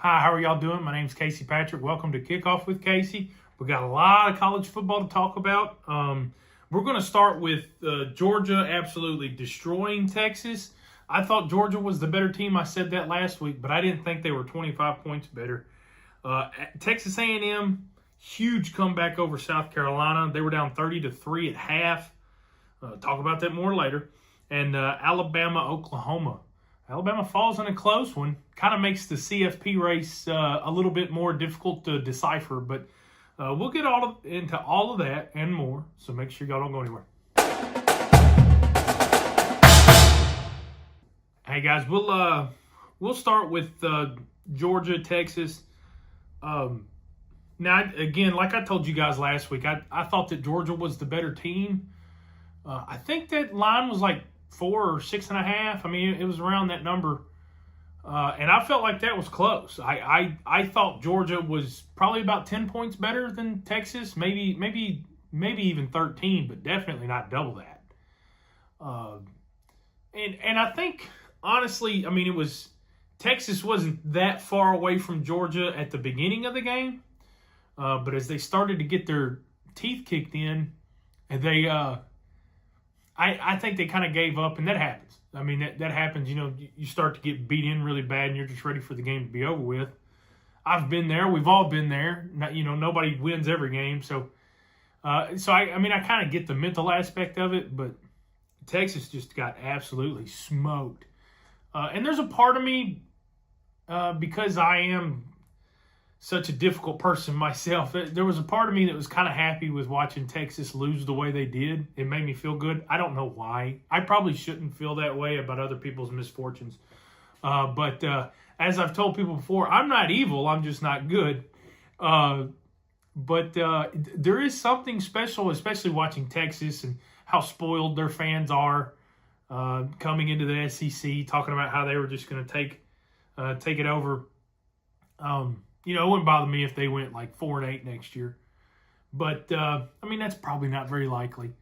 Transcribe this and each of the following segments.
Hi, how are y'all doing? My name's Casey Patrick. Welcome to Kickoff with Casey. We got a lot of college football to talk about. We're going to start with Georgia absolutely destroying Texas. I thought Georgia was the better team. I said that last week, but I didn't think they were 25 points better. Texas A&M, huge comeback over South Carolina. They were down 30-3 at half. Talk about that more later. And Alabama, Oklahoma. Alabama falls in a close one. Kind of makes the CFP race a little bit more difficult to decipher, but we'll get into all of that and more, so make sure y'all don't go anywhere. Hey guys, we'll start with Georgia, Texas. Now, again, like I told you guys last week, I thought that Georgia was the better team. I think that line was like 4 or 6.5. I mean, it was around that number. And I felt like that was close. I thought Georgia was probably about 10 points better than Texas, maybe even 13, but definitely not double that. And I think, honestly, I mean, Texas wasn't that far away from Georgia at the beginning of the game. But as they started to get their teeth kicked in, and I think they kind of gave up, and that happens. I mean, that happens. You know, you start to get beat in really bad, and you're just ready for the game to be over with. I've been there. We've all been there. You know, nobody wins every game. So I kind of get the mental aspect of it, but Texas just got absolutely smoked. And there's a part of me, because I am such a difficult person myself, there was a part of me that was kind of happy with watching Texas lose the way they did. It made me feel good. I don't know why. I probably shouldn't feel that way about other people's misfortunes. But as I've told people before, I'm not evil. I'm just not good. But there is something special, especially watching Texas and how spoiled their fans are coming into the SEC, talking about how they were just going to take it over. You know, it wouldn't bother me if they went like 4-8 next year. But, I mean, that's probably not very likely.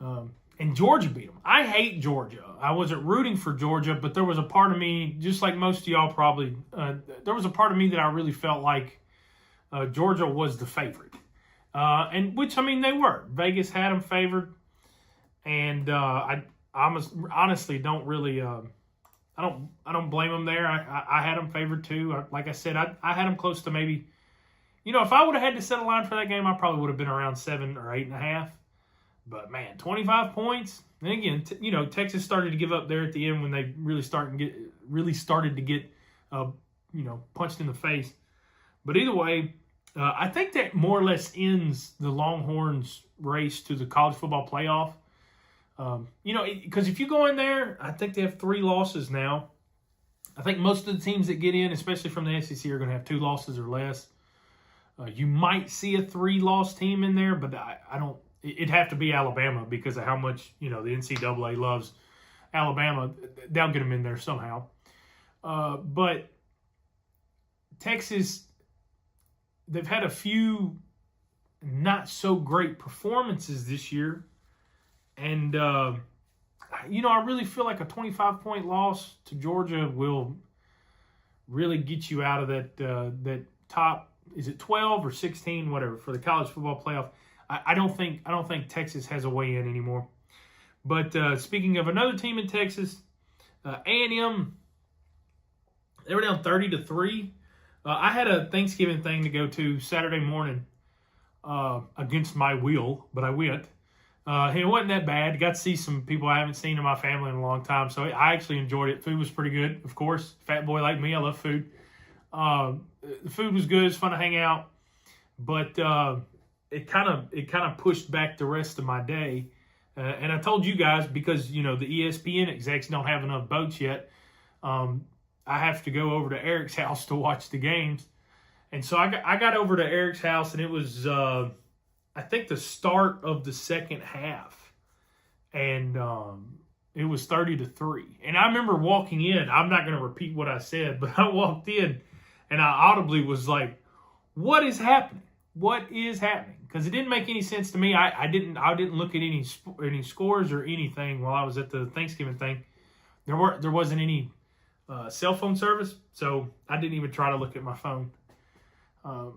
And Georgia beat them. I hate Georgia. I wasn't rooting for Georgia, but there was a part of me, just like most of y'all probably, there was a part of me that I really felt like Georgia was the favorite. And which, I mean, they were. Vegas had them favored. And I honestly don't really... I don't blame them there. I had them favored too. Like I said, I had them close to maybe, you know, if I would have had to set a line for that game, I probably would have been around 7 or 8.5. But man, 25 points. And again, you know, Texas started to give up there at the end when they really started to get, you know, punched in the face. But either way, I think that more or less ends the Longhorns' race to the college football playoff. You know, because if you go in there, I think they have 3 losses now. I think most of the teams that get in, especially from the SEC, are going to have 2 losses or less. You might see a 3-loss team in there, but I don't. It'd have to be Alabama because of how much, you know, the NCAA loves Alabama. They'll get them in there somehow. But Texas, they've had a few not so great performances this year. And, you know, I really feel like a 25-point loss to Georgia will really get you out of that top, is it 12 or 16, whatever, for the college football playoff. I don't think Texas has a way in anymore. But speaking of another team in Texas, A&M, they were down 30-3. I had a Thanksgiving thing to go to Saturday morning against my will, but I went. It wasn't that bad. Got to see some people I haven't seen in my family in a long time, so I actually enjoyed it. Food was pretty good, of course. Fat boy like me, I love food. The food was good. It's fun to hang out, but it kind of pushed back the rest of my day. And I told you guys, because you know the ESPN execs don't have enough boats yet, I have to go over to Eric's house to watch the games, and so I got over to Eric's house, and it was. I think the start of the second half, and it was 30-3. And I remember walking in. I'm not going to repeat what I said, but I walked in, and I audibly was like, "What is happening? What is happening?" Because it didn't make any sense to me. I didn't look at any scores or anything while I was at the Thanksgiving thing. There wasn't any cell phone service, so I didn't even try to look at my phone.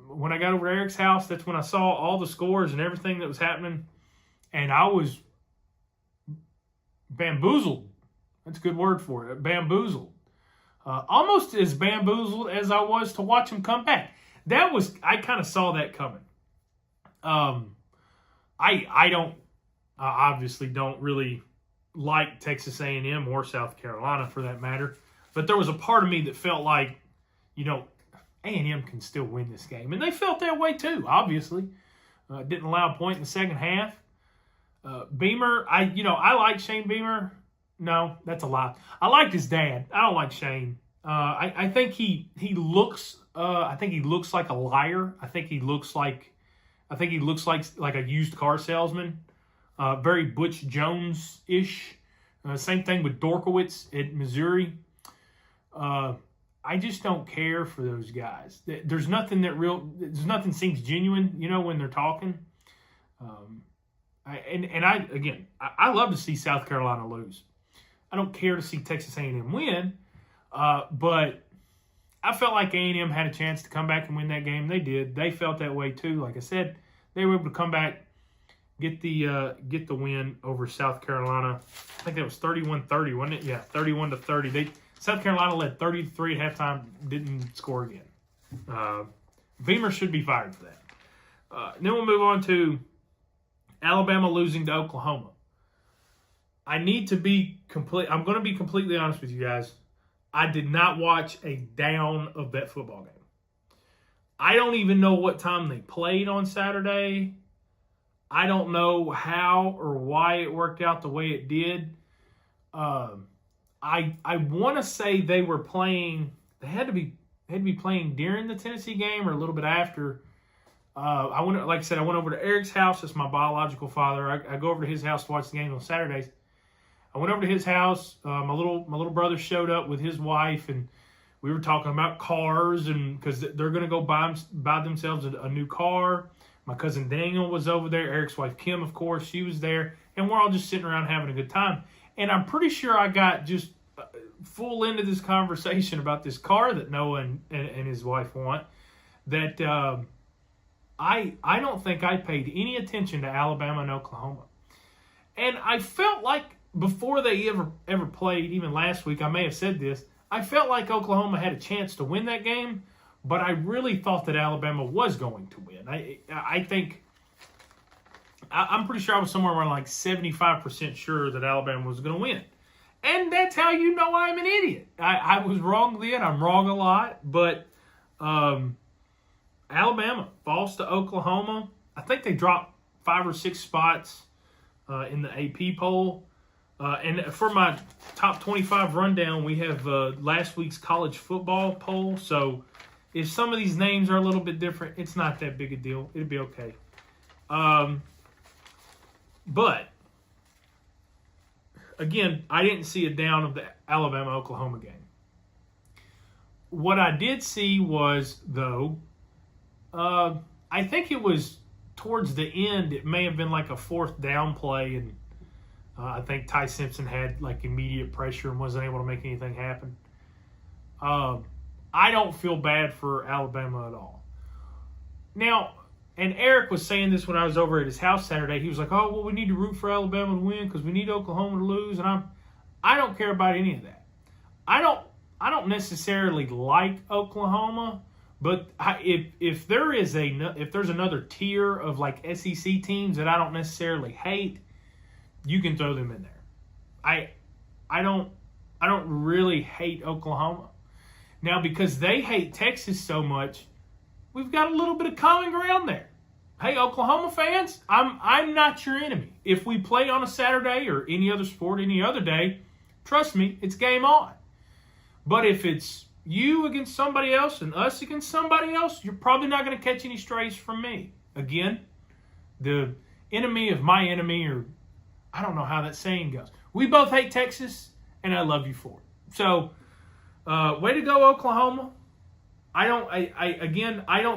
When I got over to Eric's house, that's when I saw all the scores and everything that was happening, and I was bamboozled. That's a good word for it, bamboozled. Almost as bamboozled as I was to watch him come back. I kind of saw that coming. I obviously don't really like Texas A&M or South Carolina for that matter, but there was a part of me that felt like, A&M can still win this game, and they felt that way too. Obviously, didn't allow a point in the second half. Beamer, I like Shane Beamer. No, that's a lie. I liked his dad. I don't like Shane. I think he looks. I think he looks like a liar. I think he looks like a used car salesman. Very Butch Jones-ish. Same thing with Dorkowitz at Missouri. I just don't care for those guys. There's nothing seems genuine, when they're talking. I love to see South Carolina lose. I don't care to see Texas A&M win, but I felt like A&M had a chance to come back and win that game. They did. They felt that way too. Like I said, they were able to come back, get the win over South Carolina. I think that was 31-30, wasn't it? Yeah, 31-30. South Carolina led 30-3 at halftime, didn't score again. Beamer should be fired for that. Then we'll move on to Alabama losing to Oklahoma. I'm going to be completely honest with you guys. I did not watch a down of that football game. I don't even know what time they played on Saturday. I don't know how or why it worked out the way it did. I want to say they were playing. They had to be playing during the Tennessee game or a little bit after. Like I said, I went over to Eric's house. That's my biological father. I go over to his house to watch the game on Saturdays. I went over to his house. My little brother showed up with his wife, and we were talking about cars, and because they're going to go buy themselves a new car. My cousin Daniel was over there. Eric's wife Kim, of course, she was there, and we're all just sitting around having a good time. And I'm pretty sure I got just full into this conversation about this car that Noah and his wife want. That I don't think I paid any attention to Alabama and Oklahoma, and I felt like before they ever played, even last week, I may have said this, I felt like Oklahoma had a chance to win that game, but I really thought that Alabama was going to win. I'm pretty sure I was somewhere around like 75% sure that Alabama was going to win. And that's how you know I'm an idiot. I was wrong then. I'm wrong a lot. But Alabama falls to Oklahoma. I think they dropped 5 or 6 spots in the AP poll. And for my top 25 rundown, we have last week's college football poll. So if some of these names are a little bit different, it's not that big a deal. It'll be okay. But, again, I didn't see a down of the Alabama-Oklahoma game. What I did see was, though, I think it was towards the end, it may have been like a 4th down play, and I think Ty Simpson had like immediate pressure and wasn't able to make anything happen. I don't feel bad for Alabama at all. Now, and Eric was saying this when I was over at his house Saturday. He was like, "Oh, well, we need to root for Alabama to win because we need Oklahoma to lose." And I don't care about any of that. I don't necessarily like Oklahoma, but if there's another tier of like SEC teams that I don't necessarily hate, you can throw them in there. I don't really hate Oklahoma. Now, because they hate Texas so much, we've got a little bit of common ground there. Hey, Oklahoma fans, I'm not your enemy. If we play on a Saturday or any other sport any other day, trust me, it's game on. But if it's you against somebody else and us against somebody else, you're probably not going to catch any strays from me. Again, the enemy of my enemy, or I don't know how that saying goes. We both hate Texas, and I love you for it. So, way to go, Oklahoma. I don't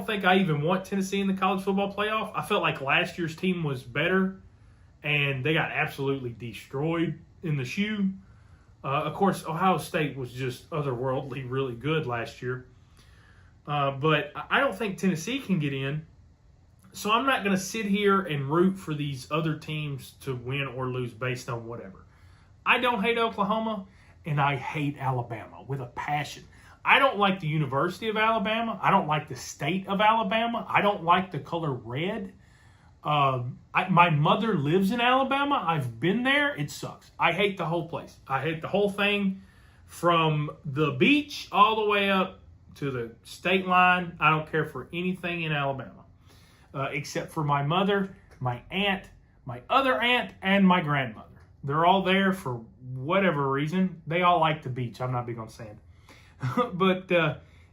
think I even want Tennessee in the college football playoff. I felt like last year's team was better, and they got absolutely destroyed in the shoe. Of course, Ohio State was just otherworldly really good last year. But I don't think Tennessee can get in. So I'm not going to sit here and root for these other teams to win or lose based on whatever. I don't hate Oklahoma, and I hate Alabama with a passion. I don't like the University of Alabama. I don't like the state of Alabama. I don't like the color red. My mother lives in Alabama. I've been there. It sucks. I hate the whole place. I hate the whole thing from the beach all the way up to the state line. I don't care for anything in Alabama. Except for my mother, my aunt, my other aunt, and my grandmother. They're all there for whatever reason. They all like the beach. I'm not big on sand. But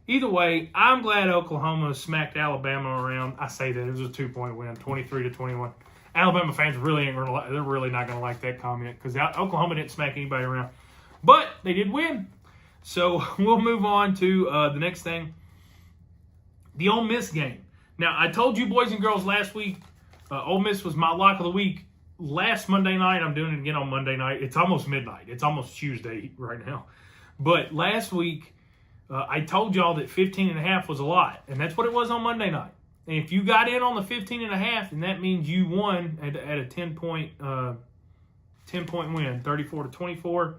either way, I'm glad Oklahoma smacked Alabama around. I say that it was a 2-point win, 23-21. Alabama fans really ain't gonna. They're really not gonna like that comment because Oklahoma didn't smack anybody around, but they did win. So we'll move on to the next thing, the Ole Miss game. Now, I told you boys and girls last week, Ole Miss was my lock of the week. Last Monday night, I'm doing it again on Monday night. It's almost midnight. It's almost Tuesday right now. But last week, I told y'all that 15.5 was a lot. And that's what it was on Monday night. And if you got in on the 15.5, then that means you won at a 10-point win, 34-24.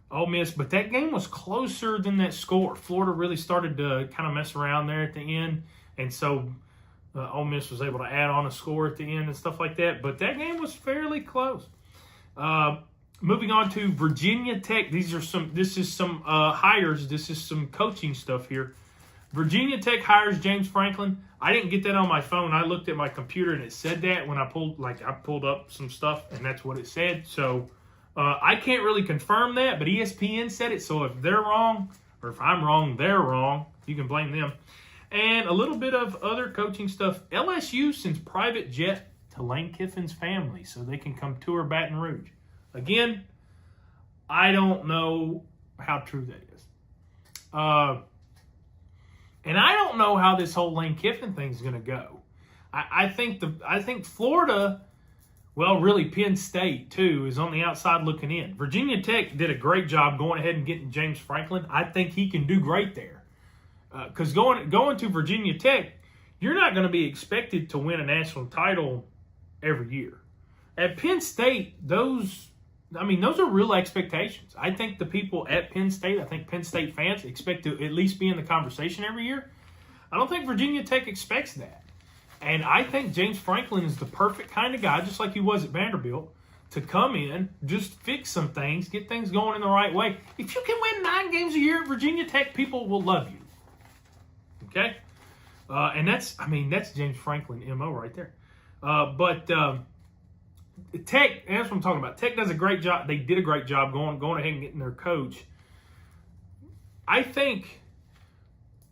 Ole Miss. But that game was closer than that score. Florida really started to kind of mess around there at the end. And so Ole Miss was able to add on a score at the end and stuff like that. But that game was fairly close. Moving on to Virginia Tech. This is some hires. This is some coaching stuff here. Virginia Tech hires James Franklin. I didn't get that on my phone. I looked at my computer and it said that when I pulled up some stuff and that's what it said. So I can't really confirm that, but ESPN said it. So if they're wrong or if I'm wrong, they're wrong. You can blame them. And a little bit of other coaching stuff. LSU sends private jet to Lane Kiffin's family so they can come tour Baton Rouge. Again, I don't know how true that is. And I don't know how this whole Lane Kiffin thing is going to go. I think Florida, well, really Penn State too, is on the outside looking in. Virginia Tech did a great job going ahead and getting James Franklin. I think he can do great there. Because going to Virginia Tech, you're not going to be expected to win a national title every year. At Penn State, those are real expectations. I think the people at Penn State, I think Penn State fans expect to at least be in the conversation every year. I don't think Virginia Tech expects that. And I think James Franklin is the perfect kind of guy, just like he was at Vanderbilt, to come in, just fix some things, get things going in the right way. If you can win 9 games a year at Virginia Tech, people will love you. Okay? And that's James Franklin MO right there. But Tech, that's what I'm talking about. Tech does a great job. They did a great job going ahead and getting their coach. I think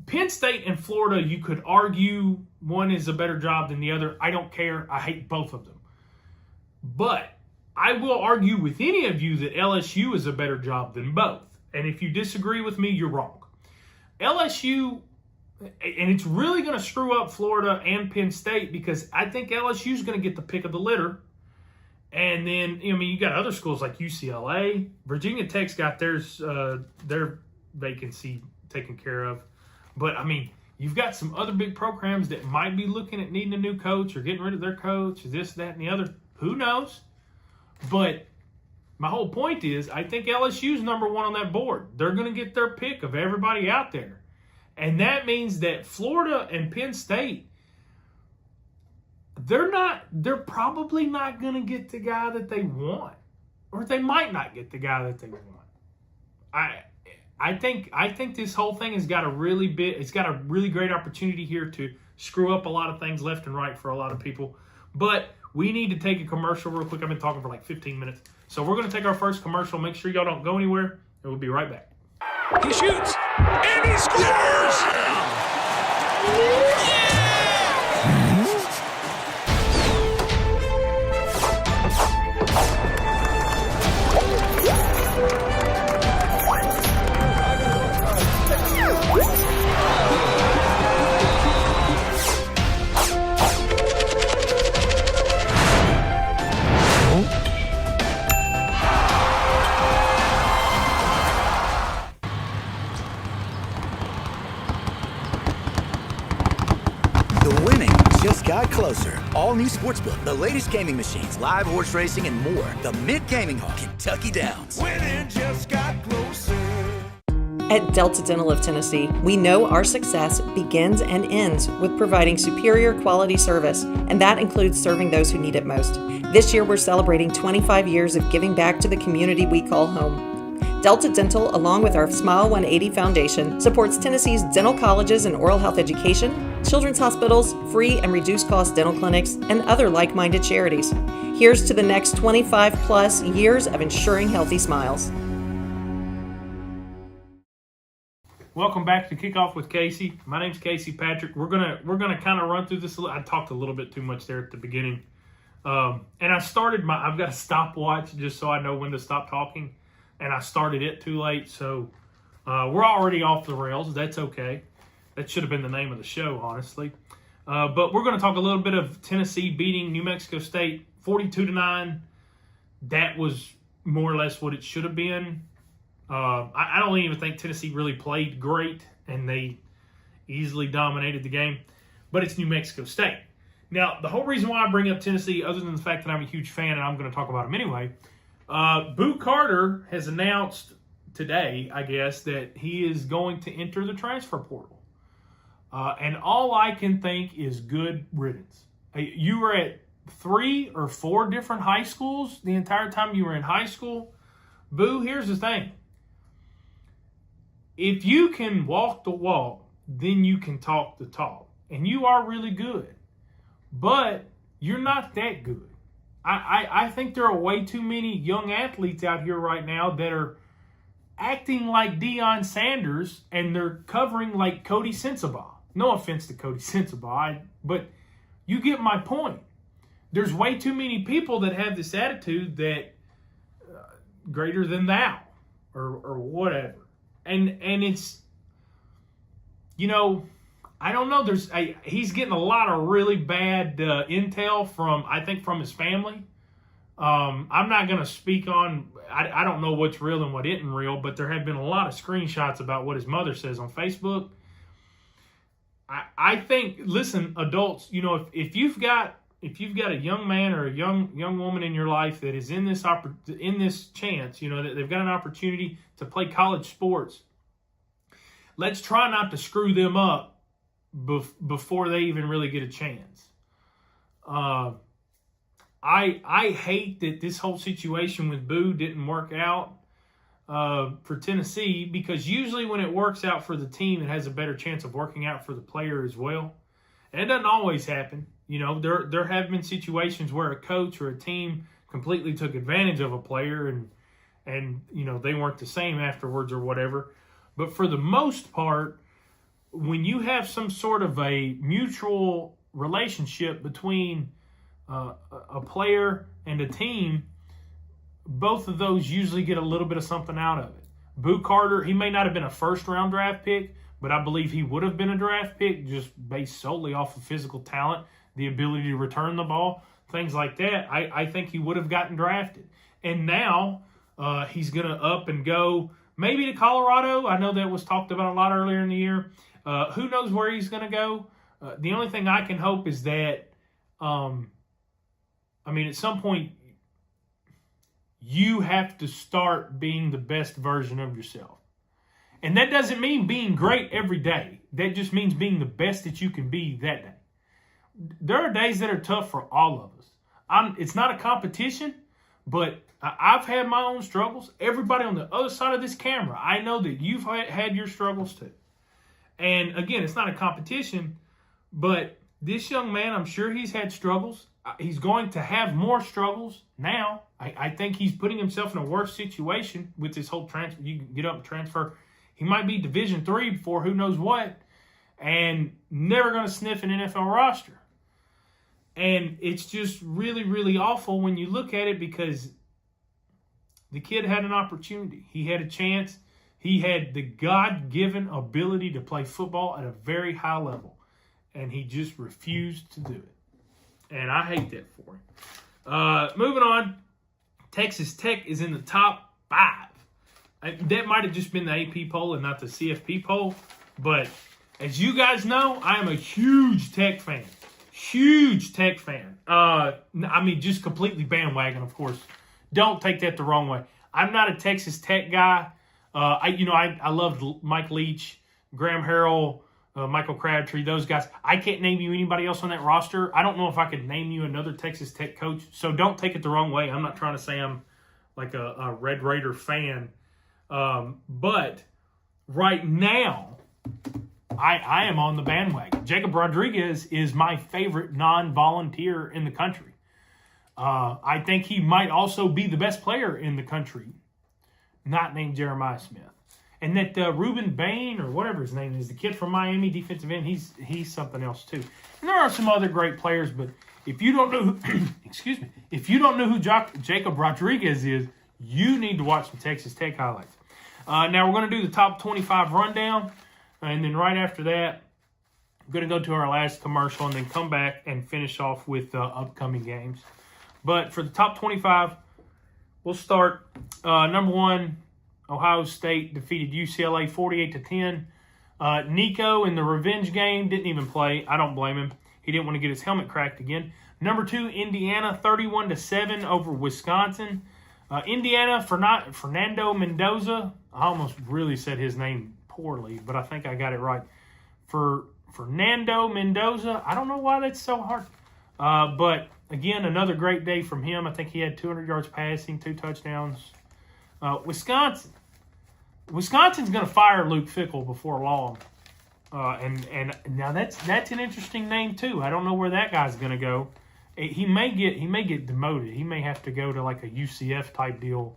Penn State and Florida, you could argue one is a better job than the other. I don't care. I hate both of them. But I will argue with any of you that LSU is a better job than both. And if you disagree with me, you're wrong. LSU... And it's really going to screw up Florida and Penn State because I think LSU is going to get the pick of the litter. And then, you got other schools like UCLA. Virginia Tech's got their vacancy taken care of. But, you've got some other big programs that might be looking at needing a new coach or getting rid of their coach, this, that, and the other. Who knows? But my whole point is I think LSU's number one on that board. They're going to get their pick of everybody out there. And that means that Florida and Penn State, they're probably not going to get the guy that they want. Or they might not get the guy that they want. I think this whole thing has got a really great opportunity here to screw up a lot of things left and right for a lot of people. But we need to take a commercial real quick. I've been talking for like 15 minutes. So we're going to take our first commercial. Make sure y'all don't go anywhere, and we'll be right back. He shoots, and he scores! Yeah! got closer. All new Sportsbook, the latest gaming machines, live horse racing, and more. The Mid Gaming Hall, Kentucky Downs. Winning just got closer. At Delta Dental of Tennessee, we know our success begins and ends with providing superior quality service, and that includes serving those who need it most. This year, we're celebrating 25 years of giving back to the community we call home. Delta Dental, along with our Smile 180 Foundation, supports Tennessee's dental colleges and oral health education, children's hospitals, free and reduced cost dental clinics, and other like-minded charities. Here's to the next 25 plus years of ensuring healthy smiles. Welcome back to Kickoff with Casey. My name's Casey Patrick. We're gonna kind of run through this. I talked a little bit too much there at the beginning, and I've got a stopwatch just so I know when to stop talking, and I started it too late, so we're already off the rails. That's okay. That should have been the name of the show, honestly. But we're going to talk a little bit of Tennessee beating New Mexico State 42-9. That was more or less what it should have been. I don't even think Tennessee really played great, and they easily dominated the game. But it's New Mexico State. Now, the whole reason why I bring up Tennessee, other than the fact that I'm a huge fan and I'm going to talk about them anyway, Boo Carter has announced today, I guess, that he is going to enter the transfer portal. And all I can think is good riddance. You were at 3 or 4 different high schools the entire time you were in high school. Boo, here's the thing. If you can walk the walk, then you can talk the talk. And you are really good. But you're not that good. I think there are way too many young athletes out here right now that are acting like Deion Sanders, and they're covering like Cody Sensabaugh. No offense to Cody Sensabaugh, but you get my point. There's way too many people that have this attitude that greater than thou or whatever. And it's, I don't know. He's getting a lot of really bad intel from his family. I'm not going to speak on, I don't know what's real and what isn't real, but there have been a lot of screenshots about what his mother says on Facebook. I think, listen, adults, if you've got a young man or a young woman in your life that is in this chance, that they've got an opportunity to play college sports, let's try not to screw them up before they even really get a chance. I hate that this whole situation with Boo didn't work out for Tennessee, because usually when it works out for the team, it has a better chance of working out for the player as well. And it doesn't always happen. There have been situations where a coach or a team completely took advantage of a player and they weren't the same afterwards or whatever. But for the most part, when you have some sort of a mutual relationship between a player and a team, both of those usually get a little bit of something out of it. Boo Carter, he may not have been a first-round draft pick, but I believe he would have been a draft pick just based solely off of physical talent, the ability to return the ball, things like that. I think he would have gotten drafted. And now he's going to up and go maybe to Colorado. I know that was talked about a lot earlier in the year. Who knows where he's going to go? The only thing I can hope is that, at some point, you have to start being the best version of yourself. And that doesn't mean being great every day. That just means being the best that you can be that day. There are days that are tough for all of us. It's not a competition, but I've had my own struggles. Everybody on the other side of this camera, I know that you've had your struggles too. And again, it's not a competition, but this young man, I'm sure he's had struggles. He's going to have more struggles now. I think he's putting himself in a worse situation with this whole transfer. You can get up and transfer. He might be Division III before who knows what, and never going to sniff an NFL roster. And it's just really, really awful when you look at it, because the kid had an opportunity. He had a chance. He had the God-given ability to play football at a very high level, and he just refused to do it. And I hate that for him. Moving on, Texas Tech is in the top 5. That might have just been the AP poll and not the CFP poll, but as you guys know, I am a huge Tech fan. Huge Tech fan. I mean, just completely bandwagon, of course. Don't take that the wrong way. I'm not a Texas Tech guy. I loved Mike Leach, Graham Harrell, Michael Crabtree, those guys. I can't name you anybody else on that roster. I don't know if I could name you another Texas Tech coach. So don't take it the wrong way. I'm not trying to say I'm like a Red Raider fan. But right now, I am on the bandwagon. Jacob Rodriguez is my favorite non-volunteer in the country. I think he might also be the best player in the country, not named Jeremiah Smith. And that Reuben Bain, or whatever his name is, the kid from Miami, defensive end, he's something else too. And there are some other great players, but if you don't know who, if you don't know who Jacob Rodriguez is, you need to watch some Texas Tech highlights. Now we're going to do the top 25 rundown, and then right after that, I'm going to go to our last commercial and then come back and finish off with upcoming games. But for the top 25, we'll start number 1. Ohio State defeated UCLA 48-10. Nico in the revenge game didn't even play. I don't blame him. He didn't want to get his helmet cracked again. Number 2, Indiana 31-7 over Wisconsin. Indiana, Fernando Mendoza. I almost really said his name poorly, but I think I got it right. For Fernando Mendoza, I don't know why that's so hard. But again, another great day from him. I think he had 200 yards passing, 2 touchdowns. Wisconsin's going to fire Luke Fickell before long. And now that's an interesting name too. I don't know where that guy's going to go. He may get demoted. He may have to go to like a UCF type deal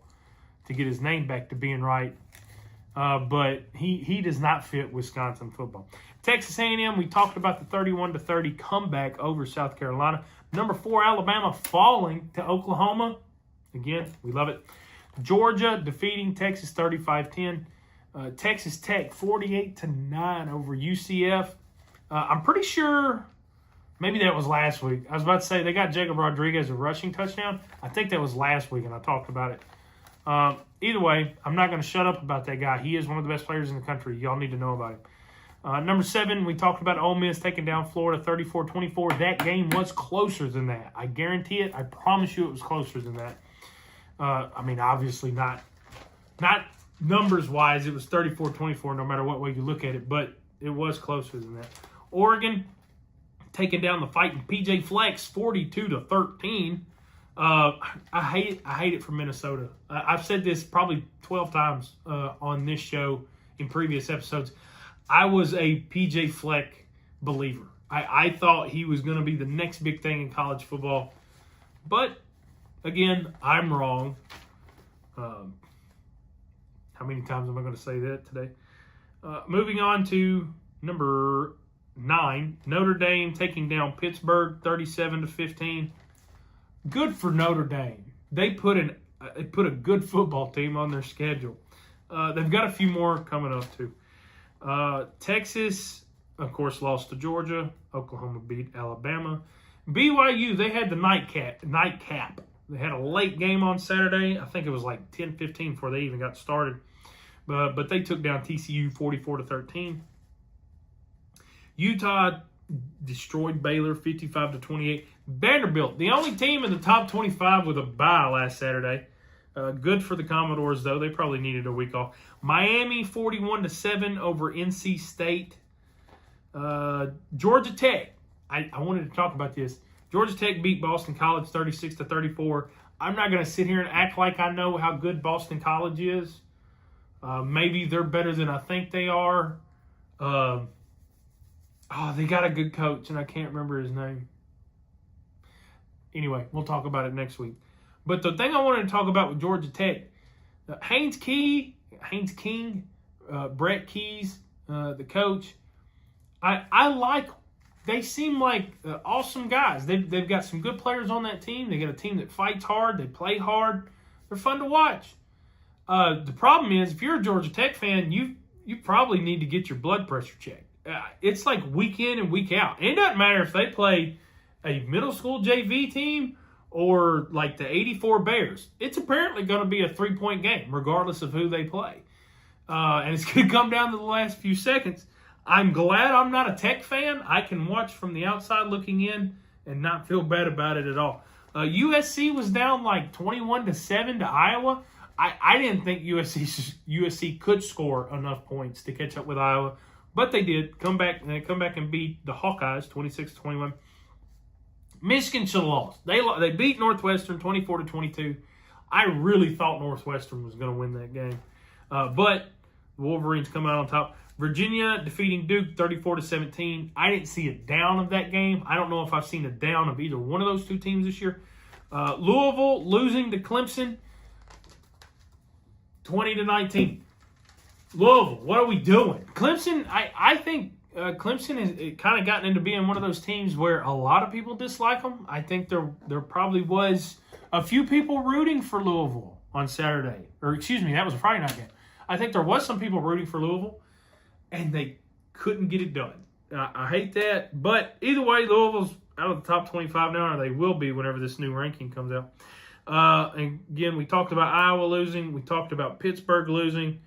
to get his name back to being right. But he does not fit Wisconsin football. Texas A&M, we talked about the 31-30 comeback over South Carolina. Number 4, Alabama falling to Oklahoma. Again, we love it. Georgia defeating Texas 35-10. Texas Tech 48-9 over UCF. I'm pretty sure maybe that was last week. I was about to say they got Jacob Rodriguez a rushing touchdown. I think that was last week, and I talked about it. Either way, I'm not going to shut up about that guy. He is one of the best players in the country. Y'all need to know about him. Number 7, we talked about Ole Miss taking down Florida 34-24. That game was closer than that. I guarantee it. I promise you it was closer than that. I mean, obviously not numbers-wise. It was 34-24 no matter what way you look at it, but it was closer than that. Oregon taking down the Fighting PJ Flex 42-13. I hate it for Minnesota. I've said this probably 12 times on this show in previous episodes. I was a PJ Fleck believer. I thought he was going to be the next big thing in college football, but again, I'm wrong. How many times am I going to say that today? Moving on to number 9, Notre Dame taking down Pittsburgh 37-15. Good for Notre Dame. They put a good football team on their schedule. They've got a few more coming up too. Texas, of course, lost to Georgia. Oklahoma beat Alabama. BYU, they had the nightcap. They had a late game on Saturday. I think it was like 10-15 before they even got started. But they took down TCU 44-13. Utah destroyed Baylor 55-28. Vanderbilt, the only team in the top 25 with a bye last Saturday. Good for the Commodores, though. They probably needed a week off. Miami 41-7 over NC State. Georgia Tech. I wanted to talk about this. Georgia Tech beat Boston College 36-34. I'm not going to sit here and act like I know how good Boston College is. Maybe they're better than I think they are. They got a good coach, and I can't remember his name. Anyway, we'll talk about it next week. But the thing I wanted to talk about with Georgia Tech, Haynes King, Brett Keys, the coach, I like. They seem like awesome guys. They've got some good players on that team. They got a team that fights hard. They play hard. They're fun to watch. The problem is, if you're a Georgia Tech fan, you probably need to get your blood pressure checked. It's like week in and week out. It doesn't matter if they play a middle school JV team or like the 84 Bears. It's apparently going to be a 3-point game, regardless of who they play. And it's going to come down to the last few seconds. I'm glad I'm not a Tech fan. I can watch from the outside looking in and not feel bad about it at all. USC was down like 21-7 to Iowa. I didn't think USC could score enough points to catch up with Iowa, but they did come back and beat the Hawkeyes 26-21. Michigan should have lost. They beat Northwestern 24-22. I really thought Northwestern was going to win that game, but the Wolverines come out on top. Virginia defeating Duke 34-17. I didn't see a down of that game. I don't know if I've seen a down of either one of those two teams this year. Louisville losing to Clemson 20-19. Louisville, what are we doing? Clemson, I think Clemson has kind of gotten into being one of those teams where a lot of people dislike them. I think there probably was a few people rooting for Louisville on Saturday. Or excuse me, that was a Friday night game. I think there was some people rooting for Louisville, and they couldn't get it done. I hate that. But either way, Louisville's out of the top 25 now, or they will be whenever this new ranking comes out. And again, we talked about Iowa losing. We talked about Pittsburgh losing.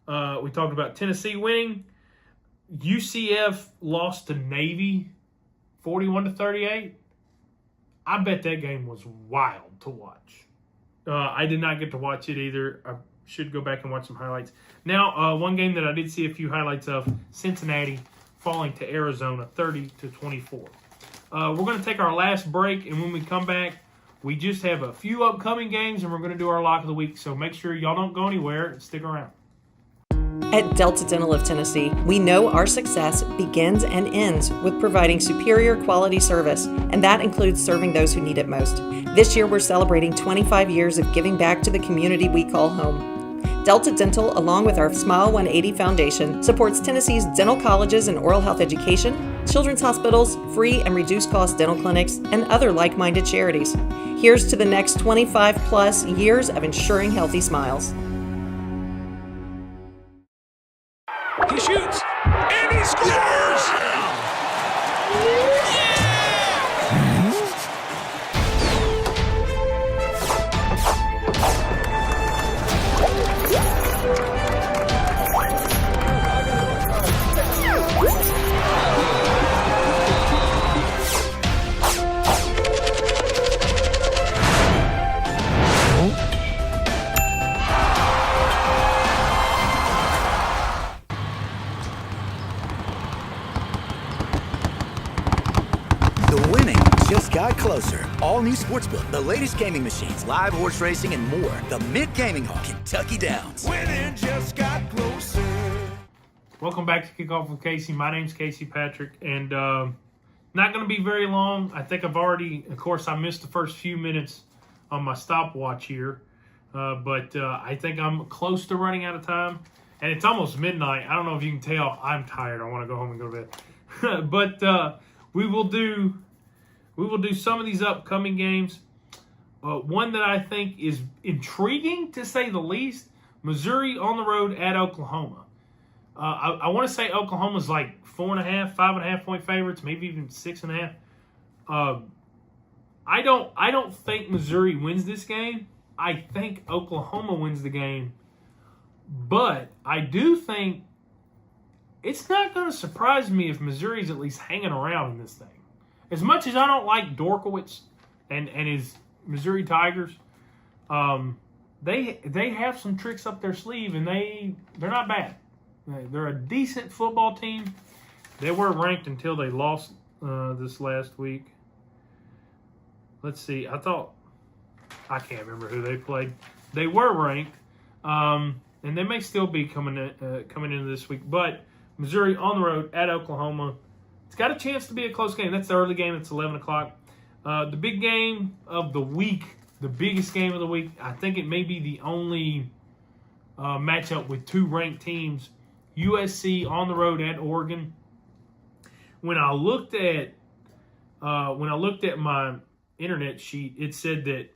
We talked about Tennessee winning. UCF lost to Navy 41-38. I bet that game was wild to watch. I did not get to watch it either. I should go back and watch some highlights. Now, one game that I did see a few highlights of, Cincinnati falling to Arizona 30-24. We're going to take our last break, and when we come back, we just have a few upcoming games, and we're going to do our lock of the week. So make sure y'all don't go anywhere and stick around. At Delta Dental of Tennessee, we know our success begins and ends with providing superior quality service, and that includes serving those who need it most. This year, we're celebrating 25 years of giving back to the community we call home. Delta Dental, along with our Smile 180 Foundation, supports Tennessee's dental colleges and oral health education, children's hospitals, free and reduced cost dental clinics, and other like-minded charities. Here's to the next 25 plus years of ensuring healthy smiles. He shoots, and he scores! Got closer. All new Sportsbook, the latest gaming machines, live horse racing, and more. The Mid-Gaming Hall, Kentucky Downs. Winning just got closer. Welcome back to Kickoff with Casey. My name's Casey Patrick, and not going to be very long. I think I've already, of course, I missed the first few minutes on my stopwatch here, but I think I'm close to running out of time, and it's almost midnight. I don't know if you can tell. I'm tired. I want to go home and go to bed. But we will do some of these upcoming games. One that I think is intriguing, to say the least, Missouri on the road at Oklahoma. I want to say Oklahoma's like 4.5, 5.5 point favorites, maybe even 6.5. I don't think Missouri wins this game. I think Oklahoma wins the game. But I do think it's not going to surprise me if Missouri's at least hanging around in this thing. As much as I don't like Dorkowitz and his Missouri Tigers, they have some tricks up their sleeve, and they're not bad. They're a decent football team. They were ranked until they lost this last week. Let's see. I can't remember who they played. They were ranked, and they may still be coming into this week. But Missouri on the road at Oklahoma. It's got a chance to be a close game. That's the early game. It's 11 o'clock. The big game of the week, the biggest game of the week, I think it may be the only matchup with two ranked teams, USC on the road at Oregon. When I looked at my internet sheet, it said that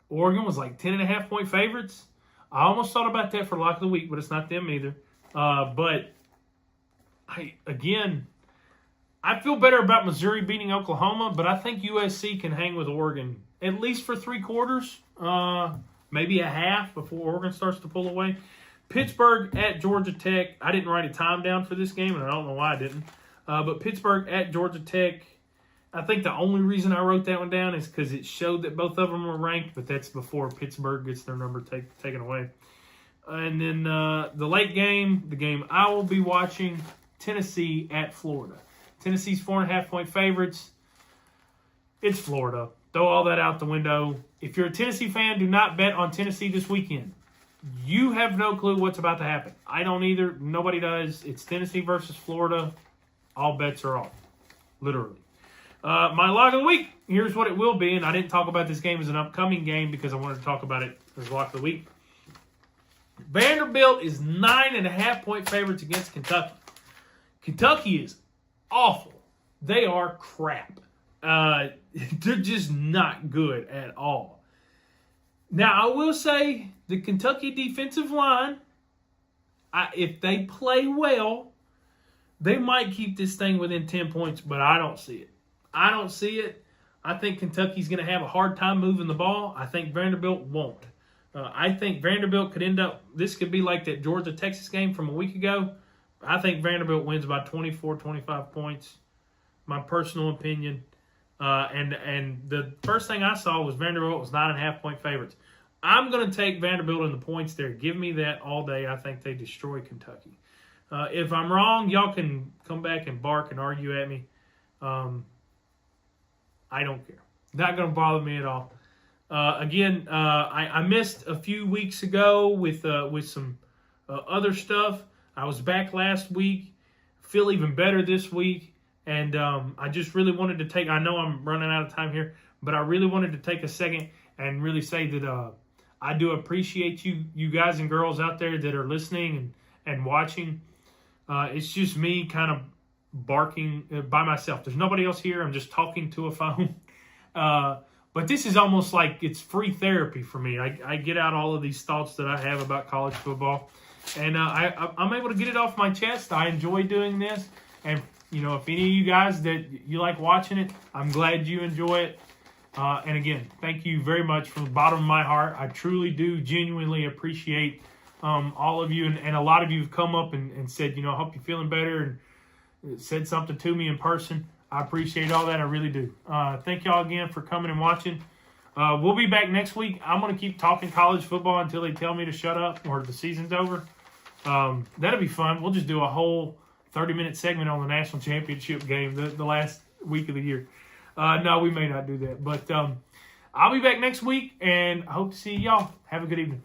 Oregon was like 10.5 point favorites. I almost thought about that for lock of the week, but it's not them either. But I feel better about Missouri beating Oklahoma, but I think USC can hang with Oregon at least for 3 quarters, maybe a half before Oregon starts to pull away. Pittsburgh at Georgia Tech. I didn't write a time down for this game, and I don't know why I didn't. But Pittsburgh at Georgia Tech. I think the only reason I wrote that one down is because it showed that both of them were ranked, but that's before Pittsburgh gets their number taken away. And then the late game, the game I will be watching, Tennessee at Florida. Tennessee's 4.5-point favorites. It's Florida. Throw all that out the window. If you're a Tennessee fan, do not bet on Tennessee this weekend. You have no clue what's about to happen. I don't either. Nobody does. It's Tennessee versus Florida. All bets are off. Literally. My lock of the week, here's what it will be, and I didn't talk about this game as an upcoming game because I wanted to talk about it as lock of the week. Vanderbilt is 9.5-point favorites against Kentucky. Kentucky is awful. They are crap. They're just not good at all. Now, I will say the Kentucky defensive line, if they play well, they might keep this thing within 10 points, but I don't see it. I think Kentucky's going to have a hard time moving the ball. I think Vanderbilt won't. I think Vanderbilt could end up, this could be like that Georgia-Texas game from a week ago. I think Vanderbilt wins by 24, 25 points. My personal opinion. And the first thing I saw was Vanderbilt was 9.5-point favorites. I'm going to take Vanderbilt in the points there. Give me that all day. I think they destroy Kentucky. If I'm wrong, y'all can come back and bark and argue at me. I don't care. Not going to bother me at all. Again, I missed a few weeks ago with some other stuff. I was back last week. Feel even better this week. And I just really wanted to take, I know I'm running out of time here, but I really wanted to take a second and really say that I do appreciate you guys and girls out there that are listening and watching. It's just me kind of barking by myself. There's nobody else here. I'm just talking to a phone. But this is almost like it's free therapy for me. I get out all of these thoughts that I have about college football. And I'm able to get it off my chest. I enjoy doing this. And, you know, if any of you guys that you like watching it, I'm glad you enjoy it. And again, thank you very much from the bottom of my heart. I truly do genuinely appreciate all of you. And a lot of you have come up and said, you know, I hope you're feeling better, and said something to me in person. I appreciate all that. I really do. Thank y'all again for coming and watching. We'll be back next week. I'm going to keep talking college football until they tell me to shut up or the season's over. That'll be fun. We'll just do a whole 30-minute segment on the national championship game the last week of the year. No, we may not do that. But I'll be back next week, and I hope to see y'all. Have a good evening.